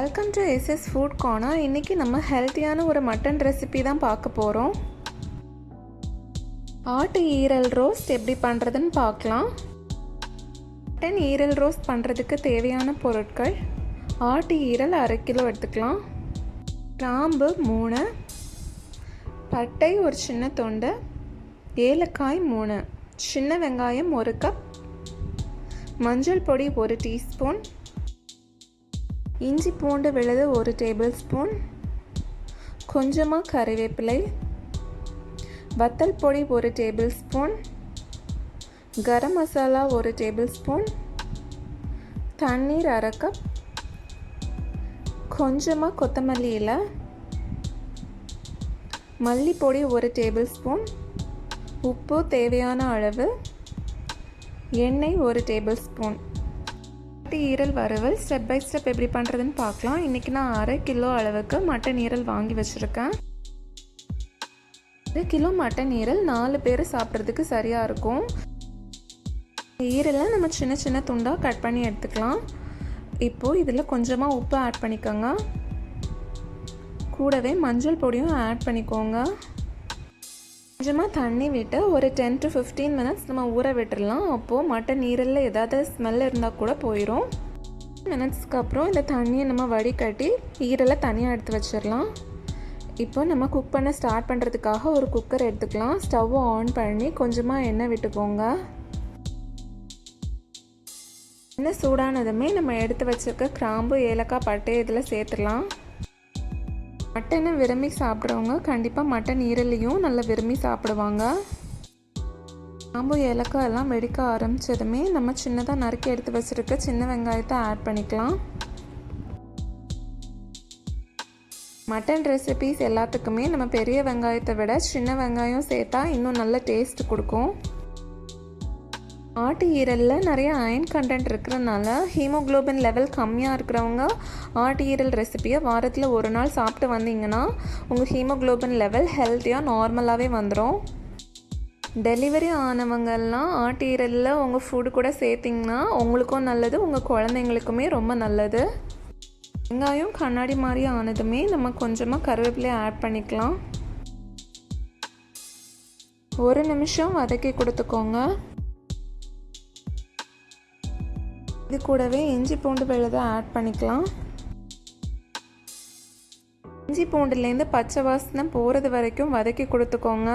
Welcome to SS food corner. இன்றைக்கி நம்ம ஹெல்த்தியான ஒரு மட்டன் ரெசிபி தான் பார்க்க போகிறோம். ஆட்டு ஈரல் ரோஸ்ட் எப்படி பண்ணுறதுன்னு பார்க்கலாம். மட்டன் ஈரல் ரோஸ்ட் பண்ணுறதுக்கு தேவையான பொருட்கள்: ஆட்டு ஈரல் 1/2 கிலோ எடுத்துக்கலாம், கிராம்பு 3, பட்டை ஒரு சின்ன துண்டு, ஏலக்காய் 3, சின்ன வெங்காயம் 1 கப், மஞ்சள் பொடி 1 டீஸ்பூன், இஞ்சி பூண்டு விழுது 1 டேபிள் ஸ்பூன், கொஞ்சமாக கறிவேப்பிலை, வத்தல் பொடி 1 table spoon, garam masala 1 table spoon, தண்ணீர் 1/2 கப், கொஞ்சமாக கொத்தமல்லி இலை, மல்லிப்பொடி 1 டேபிள் ஸ்பூன், உப்பு தேவையான அளவு, எண்ணெய் 1 டேபிள் ஸ்பூன். ஆட்டு ஈரல் வறுவல் ஸ்டெப் பை ஸ்டெப் எப்படி பண்ணுறதுன்னு பார்க்கலாம். இன்றைக்கி நான் 1/2 கிலோ அளவுக்கு மட்டன் ஈரல் வாங்கி வச்சுருக்கேன். 1 கிலோ மட்டன் ஈரல் 4 பேர் சாப்பிட்றதுக்கு சரியாக இருக்கும். ஈரலை நம்ம சின்ன சின்ன துண்டாக கட் பண்ணி எடுத்துக்கலாம். இப்போது இதில் கொஞ்சமாக உப்பு ஆட் பண்ணிக்கோங்க. கூடவே மஞ்சள் பொடியும் ஆட் பண்ணிக்கோங்க. கொஞ்சமாக தண்ணி விட்டு ஒரு 10 to 15 மினிட்ஸ் நம்ம ஊற விட்டுடலாம். அப்போது மட்டன் ஈரலில் ஏதாவது ஸ்மெல் இருந்தால் கூட போயிடும். மினிட்ஸ்க்கு அப்புறம் இந்த தண்ணியை நம்ம வடிகட்டி ஈரலை தனியாக எடுத்து வச்சிடலாம். இப்போ நம்ம குக் பண்ண ஸ்டார்ட் பண்ணுறதுக்காக ஒரு குக்கர் எடுத்துக்கலாம். ஸ்டவ்வை ஆன் பண்ணி கொஞ்சமாக எண்ணெய் விட்டுக்கோங்க. எண்ணெய் சூடானதுமே நம்ம எடுத்து வச்சுருக்க கிராம்பு, ஏலக்காய், பட்டை இதில் சேர்த்துடலாம். மட்டனை விரும்பி சாப்பிட்றவங்க கண்டிப்பாக மட்டன் ஈரலையும் நல்லா விரும்பி சாப்பிடுவாங்க. கிராம்பு, ஏலக்காய் எல்லாம் வெடிக்க ஆரம்பித்ததுமே நம்ம சின்னதாக நறுக்கி எடுத்து வச்சுருக்க சின்ன வெங்காயத்தை ஆட் பண்ணிக்கலாம். மட்டன் ரெசிபீஸ் எல்லாத்துக்குமே நம்ம பெரிய வெங்காயத்தை விட சின்ன வெங்காயம் சேர்த்தா இன்னும் நல்ல டேஸ்ட் கொடுக்கும். ஆட்டு ஈரலில் நிறைய அயன் கண்டென்ட் இருக்கிறதுனால ஹீமோக்ளோபின் லெவல் கம்மியாக இருக்கிறவங்க ஆட்டு ஈரல் ரெசிபியை வாரத்தில் 1 நாள் சாப்பிட்டு வந்தீங்கன்னா உங்கள் ஹீமோக்ளோபின் லெவல் ஹெல்த்தியாக நார்மலாகவே வந்துடும். டெலிவரி ஆனவங்கெல்லாம் ஆட்டு ஈரலில் உங்கள் ஃபுட்டு கூட சேர்த்திங்கன்னா உங்களுக்கும் நல்லது, உங்கள் குழந்தைங்களுக்குமே ரொம்ப நல்லது. வெங்காயம் கண்ணாடி மாதிரி ஆனதுமே நம்ம கொஞ்சமாக கருவேப்பிலையை ஆட் பண்ணிக்கலாம். 1 நிமிஷம் வதக்கி கொடுத்துக்கோங்க. இது கூடவே இஞ்சி பூண்டு விழுதை ஆட் பண்ணிக்கலாம். இஞ்சி பூண்டுலேருந்து பச்சை வாசனை போகிறது வரைக்கும் வதக்கி கொடுத்துக்கோங்க.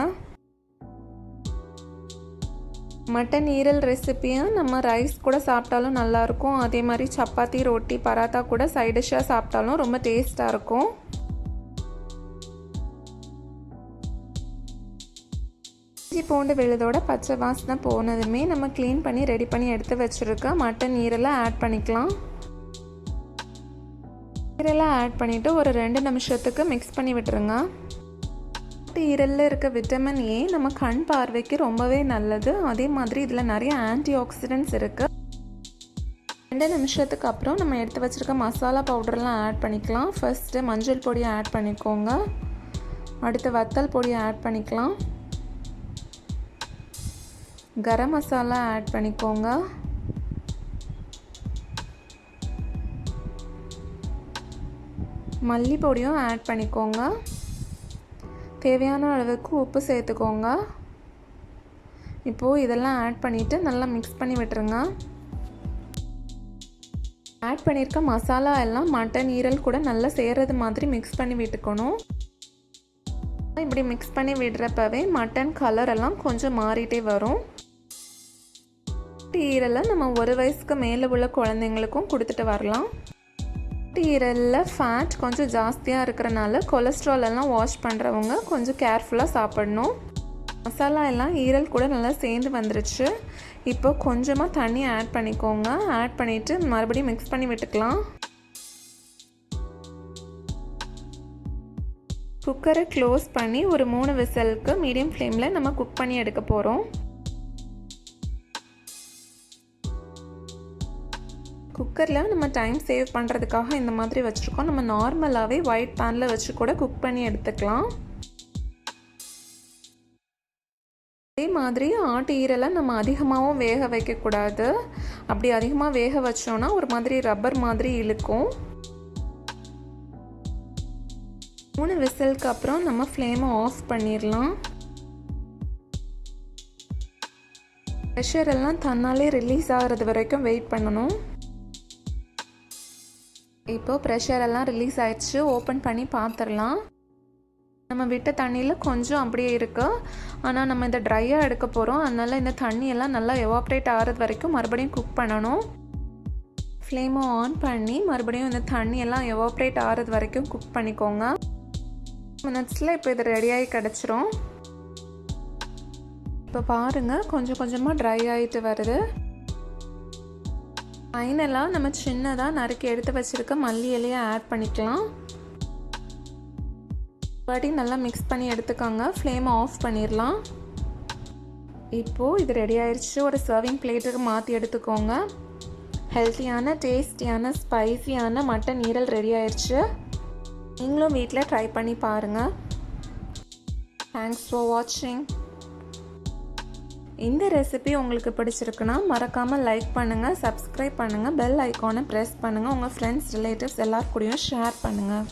மட்டன் ஈரல் ரெசிப்பியை நம்ம ரைஸ் கூட சாப்பிட்டாலும் நல்லாயிருக்கும். அதே மாதிரி சப்பாத்தி, ரொட்டி, பராத்தா கூட சைட் டிஷ்ஷாக சாப்பிட்டாலும் ரொம்ப டேஸ்ட்டாக இருக்கும். இஞ்சி பூண்டு விழுதோட பச்சை வாசனை போனதுமே நம்ம க்ளீன் பண்ணி ரெடி பண்ணி எடுத்து வச்சுருக்க மட்டன் ஈரலை ஆட் பண்ணிக்கலாம். ஈரலை ஆட் பண்ணிவிட்டு ஒரு 2 நிமிஷத்துக்கு மிக்ஸ் பண்ணி விட்டுருங்க. ஈரலில் இருக்க விட்டமின் ஏ நம்ம கண் பார்வைக்கு ரொம்பவே நல்லது. அதே மாதிரி இதில் நிறைய ஆன்டி ஆக்சிடென்ட்ஸ் இருக்குது. 2 நிமிஷத்துக்கு அப்புறம் நம்ம எடுத்து வச்சுருக்க மசாலா பவுடர்லாம் ஆட் பண்ணிக்கலாம். ஃபர்ஸ்ட்டு மஞ்சள் பொடியை ஆட் பண்ணிக்கோங்க. அடுத்து வத்தல் பொடியை ஆட் பண்ணிக்கலாம். கரம் மசாலா ஆட் பண்ணிக்கோங்க. மல்லிப்பொடியும் ஆட் பண்ணிக்கோங்க. தேவையான அளவுக்கு உப்பு சேர்த்துக்கோங்க. இப்போது இதெல்லாம் ஆட் பண்ணிவிட்டு நல்லா மிக்ஸ் பண்ணி விட்டுருங்க. ஆட் பண்ணியிருக்க மசாலா எல்லாம் மட்டன் ஈரல் கூட நல்லா சேர்றது மாதிரி மிக்ஸ் பண்ணி விட்டுக்கணும். இப்படி மிக்ஸ் பண்ணி விடுறப்பவே மட்டன் கலர் எல்லாம் கொஞ்சம் மாறிட்டே வரும். ஈரலை நம்ம 1 வயசுக்கு மேலே உள்ள குழந்தைங்களுக்கும் கொடுத்துட்டு வரலாம். ஈரலில் ஃபேட் கொஞ்சம் ஜாஸ்தியாக இருக்கிறனால கொலஸ்ட்ரால் எல்லாம் வாஷ் பண்ணுறவங்க கொஞ்சம் கேர்ஃபுல்லாக சாப்பிடணும். மசாலா எல்லாம் ஈரல் கூட நல்லா சேர்ந்து வந்துருச்சு. இப்போ கொஞ்சமாக தண்ணி ஆட் பண்ணிக்கோங்க. ஆட் பண்ணிவிட்டு மறுபடியும் மிக்ஸ் பண்ணி விட்டுக்கலாம். குக்கரை க்ளோஸ் பண்ணி ஒரு 3 விசிலுக்கு மீடியம் ஃப்ளேமில் நம்ம குக் பண்ணி எடுக்க போகிறோம். குக்கரில் நம்ம டைம் சேவ் பண்ணுறதுக்காக இந்த மாதிரி வச்சுருக்கோம். நம்ம நார்மலாகவே ஒயிட் பேனில் வச்சு கூட குக் பண்ணி எடுத்துக்கலாம். அதே மாதிரி ஆட்டு ஈரலை நம்ம அதிகமாகவும் வேக வைக்கக்கூடாது. அப்படி அதிகமாக வேக வச்சோன்னா ஒரு மாதிரி ரப்பர் மாதிரி இழுக்கும். 3 விசிலுக்கு அப்புறம் நம்ம ஃப்ளேமை ஆஃப் பண்ணிடலாம். ப்ரெஷர் எல்லாம் தன்னாலே ரிலீஸ் ஆகிறது வரைக்கும் வெயிட் பண்ணணும். இப்போது ப்ரெஷர் எல்லாம் ரிலீஸ் ஆயிடுச்சு. ஓப்பன் பண்ணி பார்த்துடலாம். நம்ம விட்ட தண்ணியில் கொஞ்சம் அப்படியே இருக்குது. ஆனால் நம்ம இந்த ட்ரையாக எடுக்க போகிறோம். அதனால் இந்த தண்ணியெல்லாம் நல்லா எவாப்ரேட் ஆகிறது வரைக்கும் மறுபடியும் குக் பண்ணணும். ஃப்ளேமை ஆன் பண்ணி மறுபடியும் இந்த தண்ணியெல்லாம் எவாப்ரேட் ஆகிறது வரைக்கும் குக் பண்ணிக்கோங்க. மினிட்ஸில் இப்போ இது ரெடியாகி கிடச்சிரும். இப்போ பாருங்கள், கொஞ்சம் கொஞ்சமாக ட்ரை ஆகிட்டு வருது. ஃபைனலாக நம்ம சின்னதாக நறுக்கி எடுத்து வச்சுருக்க மல்லி இலையை ஆட் பண்ணிக்கலாம். வாட்டி நல்லா மிக்ஸ் பண்ணி எடுத்துக்கோங்க. ஃப்ளேமை ஆஃப் பண்ணிடலாம். இப்போது இது ரெடி ஆயிடுச்சு. ஒரு சர்விங் பிளேட்டுக்கு மாற்றி எடுத்துக்கோங்க. ஹெல்த்தியான, டேஸ்டியான, ஸ்பைசியான மட்டன் ஈரல் ரெடி ஆயிடுச்சு. நீங்களும் வீட்டில் ட்ரை பண்ணி பாருங்கள். தேங்க்ஸ் ஃபார் வாட்சிங். இந்த ரெசிபி உங்களுக்கு பிடிச்சிருக்குன்னா மறக்காமல் லைக் பண்ணுங்கள், சப்ஸ்கிரைப் பண்ணுங்கள், பெல் ஐக்கானை ப்ரெஸ் பண்ணுங்கள். உங்கள் ஃப்ரெண்ட்ஸ், ரிலேட்டிவ்ஸ் எல்லார் கூடயும் ஷேர் பண்ணுங்கள்.